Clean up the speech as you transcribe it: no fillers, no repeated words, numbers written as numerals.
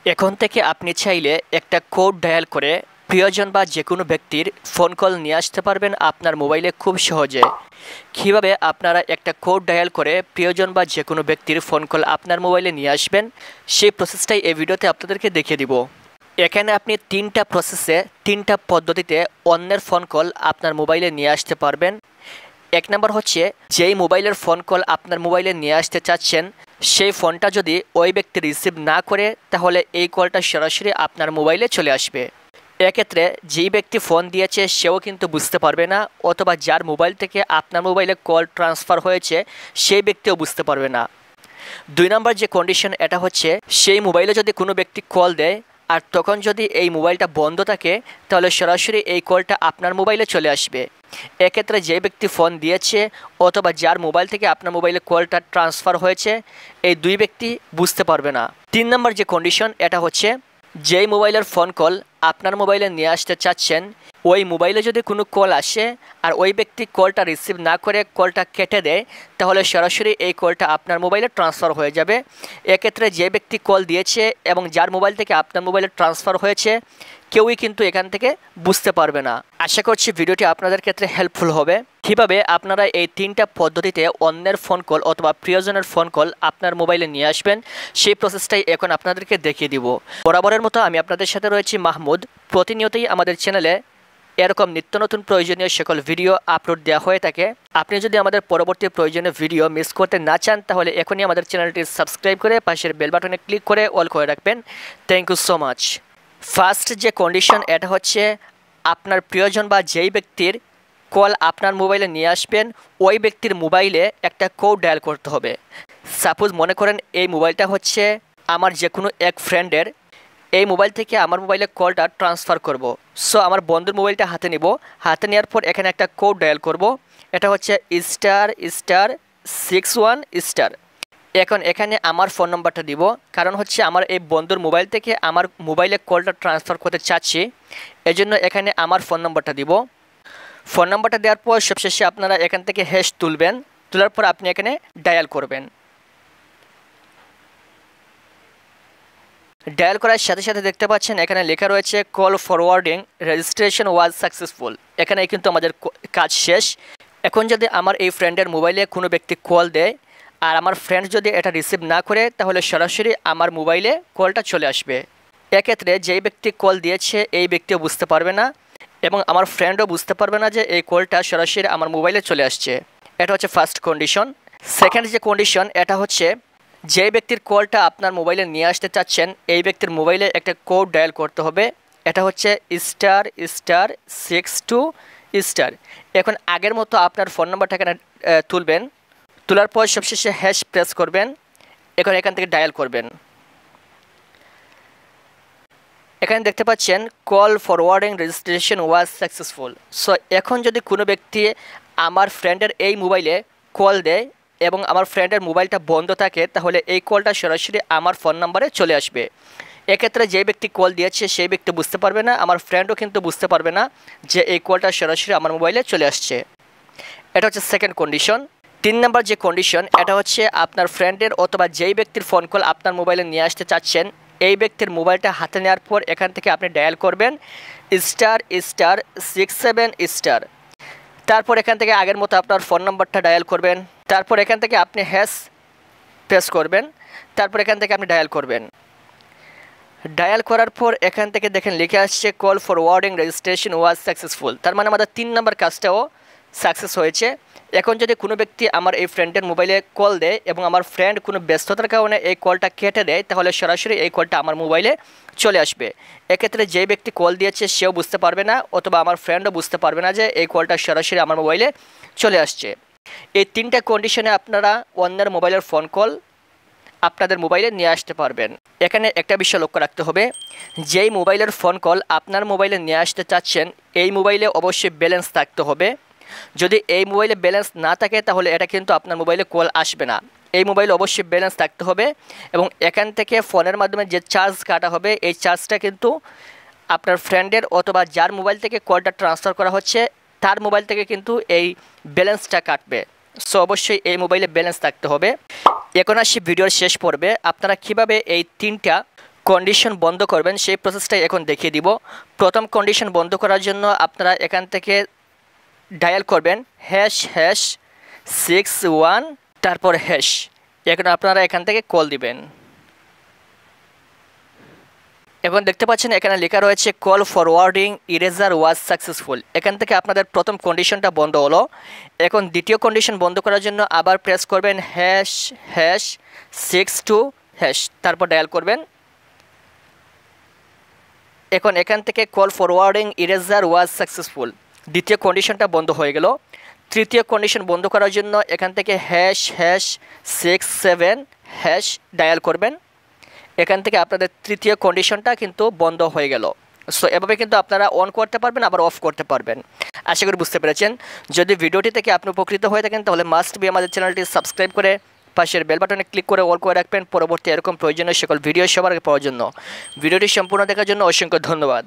এখন থেকে আপনি চাইলে একটা কোড ডায়াল করে প্রিয়জন বা যে কোনো ব্যক্তির ফোন কল নিয়ে আসতে পারবেন আপনার মোবাইলে খুব সহজে। কীভাবে আপনারা একটা কোড ডায়াল করে প্রিয়জন বা যে কোনো ব্যক্তির ফোন কল আপনার মোবাইলে নিয়ে আসবেন সেই প্রসেসটাই এই ভিডিওতে আপনাদেরকে দেখিয়ে দিব। এখানে আপনি তিনটা প্রসেসে তিনটা পদ্ধতিতে অন্যের ফোন কল আপনার মোবাইলে নিয়ে আসতে পারবেন। এক নম্বর হচ্ছে, যেই মোবাইলের ফোন কল আপনার মোবাইলে নিয়ে আসতে চাচ্ছেন সেই ফোনটা যদি ওই ব্যক্তি রিসিভ না করে তাহলে এই কলটা সরাসরি আপনার মোবাইলে চলে আসবে। এক্ষেত্রে যেই ব্যক্তি ফোন দিয়েছে সেও কিন্তু বুঝতে পারবে না, অথবা যার মোবাইল থেকে আপনার মোবাইলে কল ট্রান্সফার হয়েছে সেই ব্যক্তিও বুঝতে পারবে না। দুই নম্বর যে কন্ডিশন এটা হচ্ছে, সেই মোবাইলে যদি কোনো ব্যক্তি কল দেয় আর তখন যদি এই মোবাইলটা বন্ধ থাকে তাহলে সরাসরি এই কলটা আপনার মোবাইলে চলে আসবে। এক্ষেত্রে যে ব্যক্তি ফোন দিয়েছে অথবা যার মোবাইল থেকে আপনার মোবাইলে কলটা ট্রান্সফার হয়েছে এই দুই ব্যক্তি বুঝতে পারবে না। তিন নম্বর যে কন্ডিশন এটা হচ্ছে, যেই মোবাইলের ফোন কল আপনার মোবাইলে নিয়ে আসতে চাচ্ছেন ওই মোবাইলে যদি কোনো কল আসে আর ওই ব্যক্তি কলটা রিসিভ না করে কলটা কেটে দেয় তাহলে সরাসরি এই কলটা আপনার মোবাইলে ট্রান্সফার হয়ে যাবে। এক্ষেত্রে যে ব্যক্তি কল দিয়েছে এবং যার মোবাইল থেকে আপনার মোবাইলে ট্রান্সফার হয়েছে কেউই কিন্তু এখান থেকে বুঝতে পারবে না। আশা করছি ভিডিওটি আপনাদের ক্ষেত্রে হেল্পফুল হবে। কীভাবে আপনারা এই তিনটা পদ্ধতিতে অন্যের ফোন কল অথবা প্রিয়জনের ফোন কল আপনার মোবাইলে নিয়ে আসবেন সেই প্রসেসটাই এখন আপনাদেরকে দেখিয়ে দিব। বরাবরের মতো আমি আপনাদের সাথে রয়েছি মাহমুদ। প্রতিনিয়তই আমাদের চ্যানেলে এরকম নিত্য নতুন প্রয়োজনীয় সকল ভিডিও আপলোড দেওয়া হয়ে থাকে। আপনি যদি আমাদের পরবর্তী প্রয়োজনীয় ভিডিও মিস করতে না চান তাহলে এখনই আমাদের চ্যানেলটি সাবস্ক্রাইব করে পাশের বেল বাটনে ক্লিক করে অল করে রাখবেন। Thank you so much. First যে কন্ডিশন এটা হচ্ছে, আপনার প্রিয়জন বা যেই ব্যক্তির কল আপনার মোবাইলে নিয়ে আসবেন ওই ব্যক্তির মোবাইলে একটা কোড ডায়াল করতে হবে। সাপোজ মনে করেন এই মোবাইলটা হচ্ছে আমার যে কোনো এক ফ্রেন্ডের, এই মোবাইল থেকে আমার মোবাইলে কলটা ট্রান্সফার করব। সো আমার বন্ধুর মোবাইলটা হাতে নিব, হাতে নেওয়ার পর এখানে একটা কোড ডায়াল করব। এটা হচ্ছে ***61**। এখন এখানে আমার ফোন নাম্বারটা দিব, কারণ হচ্ছে আমার এই বন্ধুর মোবাইল থেকে আমার মোবাইলে কলটা ট্রান্সফার করতে চাচ্ছি, এজন্য এখানে আমার ফোন নাম্বারটা দিব। ফোন নাম্বারটা দেওয়ার পর সবশেষে আপনারা এখান থেকে হ্যাশ তুলবেন, তোলার পর আপনি এখানে ডায়াল করবেন। ডায়াল করার সাথে সাথে দেখতে পাচ্ছেন এখানে লেখা রয়েছে call forwarding registration was successful. এখানে কিন্তু আমাদের কাজ শেষ। এখন যদি আমার এই ফ্রেন্ডের মোবাইলে কোনো ব্যক্তি কল দেয় আর আমার ফ্রেন্ড যদি এটা রিসিভ না করে তাহলে সরাসরি আমার মোবাইলে কলটা চলে আসবে। এক্ষেত্রে যেই ব্যক্তি কল দিয়েছে এই ব্যক্তিও বুঝতে পারবে না এবং আমার ফ্রেন্ডও বুঝতে পারবে না যে এই কলটা সরাসরি আমার মোবাইলে চলে আসছে। এটা হচ্ছে ফার্স্ট কন্ডিশন। সেকেন্ড যে কন্ডিশন এটা হচ্ছে, যে ব্যক্তির কলটা আপনার মোবাইলে নিয়ে আসতে চাচ্ছেন এই ব্যক্তির মোবাইলে একটা কোড ডায়াল করতে হবে। এটা হচ্ছে ***62***। এখন আগের মতো আপনার ফোন নাম্বারটা এখানে তুলবেন, তোলার পর সবশেষে হ্যাশ প্রেস করবেন। এখন এখান থেকে ডায়াল করবেন। এখানে দেখতে পাচ্ছেন call forwarding registration was successful. So এখন যদি কোনো ব্যক্তি আমার ফ্রেন্ডের এই মোবাইলে কল দেয় এবং আমার ফ্রেন্ডের মোবাইলটা বন্ধ থাকে তাহলে এই কলটা সরাসরি আমার ফোন নাম্বারে চলে আসবে। এক্ষেত্রে যে ব্যক্তি কল দিয়েছে সেই ব্যক্তি বুঝতে পারবে না, আমার ফ্রেন্ডও কিন্তু বুঝতে পারবে না যে এই কলটা সরাসরি আমার মোবাইলে চলে আসছে। এটা হচ্ছে সেকেন্ড কন্ডিশন। তিন নম্বর যে কন্ডিশন এটা হচ্ছে, আপনার ফ্রেন্ডের অথবা যেই ব্যক্তির ফোন কল আপনার মোবাইলে নিয়ে আসতে চাচ্ছেন এই ব্যক্তির মোবাইলটা হাতে নেওয়ার পর এখান থেকে আপনি ডায়াল করবেন ***67***। তারপর এখান থেকে আগের মতো আপনার ফোন নাম্বারটা ডায়াল করবেন। তারপর এখান থেকে আপনি হ্যাশ প্রেস করবেন। তারপর এখান থেকে আপনি ডায়াল করবেন। ডায়াল করার পর এখান থেকে দেখেন লিখে আসছে call forwarding registration was successful. তার মানে আমাদের 3 নম্বর কাজটাও সাকসেস হয়েছে। এখন যদি কোনো ব্যক্তি আমার এই ফ্রেন্ডের মোবাইলে কল দেয় এবং আমার ফ্রেন্ড কোনো ব্যস্ততার কারণে এই কলটা কেটে দেয় তাহলে সরাসরি এই কলটা আমার মোবাইলে চলে আসবে। এক্ষেত্রে যে ব্যক্তি কল দিয়েছে সেও বুঝতে পারবে না অথবা আমার ফ্রেন্ডও বুঝতে পারবে না যে এই কলটা সরাসরি আমার মোবাইলে চলে আসছে। এই তিনটা কন্ডিশনে আপনারা অন্যের মোবাইলের ফোন কল আপনাদের মোবাইলে নিয়ে আসতে পারবেন। এখানে একটা বিষয় লক্ষ্য রাখতে হবে, যেই মোবাইলের ফোন কল আপনার মোবাইলে নিয়ে আসতে চাচ্ছেন এই মোবাইলে অবশ্যই ব্যালেন্স থাকতে হবে। যদি এই মোবাইলে ব্যালেন্স না থাকে তাহলে এটা কিন্তু আপনার মোবাইলে কল আসবে না। এই মোবাইলে অবশ্যই ব্যালেন্স থাকতে হবে এবং এখান থেকে ফোনের মাধ্যমে যে চার্জ কাটা হবে এই চার্জটা কিন্তু আপনার ফ্রেন্ডের অথবা যার মোবাইল থেকে কলটা ট্রান্সফার করা হচ্ছে তার মোবাইল থেকে কিন্তু এই ব্যালেন্সটা কাটবে। সো অবশ্যই এই মোবাইলে ব্যালেন্স থাকতে হবে। এখন আসি ভিডিওর শেষ পর্বে, আপনারা কিভাবে এই তিনটা কন্ডিশন বন্ধ করবেন সেই প্রসেসটাই এখন দেখিয়ে দিব। প্রথম কন্ডিশন বন্ধ করার জন্য আপনারা এখান থেকে ডায়াল করবেন #61 তারপর হ্যাশ। এখন আপনারা এখান থেকে কল দিবেন। এখন দেখতে পাচ্ছেন এখানে লেখা রয়েছে call forwarding eraser was successful. এখান থেকে আপনাদের প্রথম কন্ডিশনটা বন্ধ হলো। এখন দ্বিতীয় কন্ডিশন বন্ধ করার জন্য আবার প্রেস করবেন #62 হ্যাশ, তারপর ডায়াল করবেন। এখন এখান থেকে call forwarding eraser was successful, দ্বিতীয় কন্ডিশনটা বন্ধ হয়ে গেল। তৃতীয় কন্ডিশন বন্ধ করার জন্য এখান থেকে #67 হ্যাশ ডায়াল করবেন। এখান থেকে আপনাদের তৃতীয় কন্ডিশনটা কিন্তু বন্ধ হয়ে গেল। সো এভাবে কিন্তু আপনারা অন করতে পারবেন, আবার অফ করতে পারবেন। আশা করি বুঝতে পেরেছেন। যদি ভিডিওটি থেকে আপনি উপকৃত হয়ে থাকেন তাহলে মাস্ট বি আমাদের চ্যানেলটি সাবস্ক্রাইব করে পাশের বেল বাটনে ক্লিক করে অল করে রাখবেন পরবর্তী এরকম প্রয়োজনীয় সকল ভিডিও সবার আগে পাওয়ার জন্য। ভিডিওটি সম্পূর্ণ দেখার জন্য অসংখ্য ধন্যবাদ।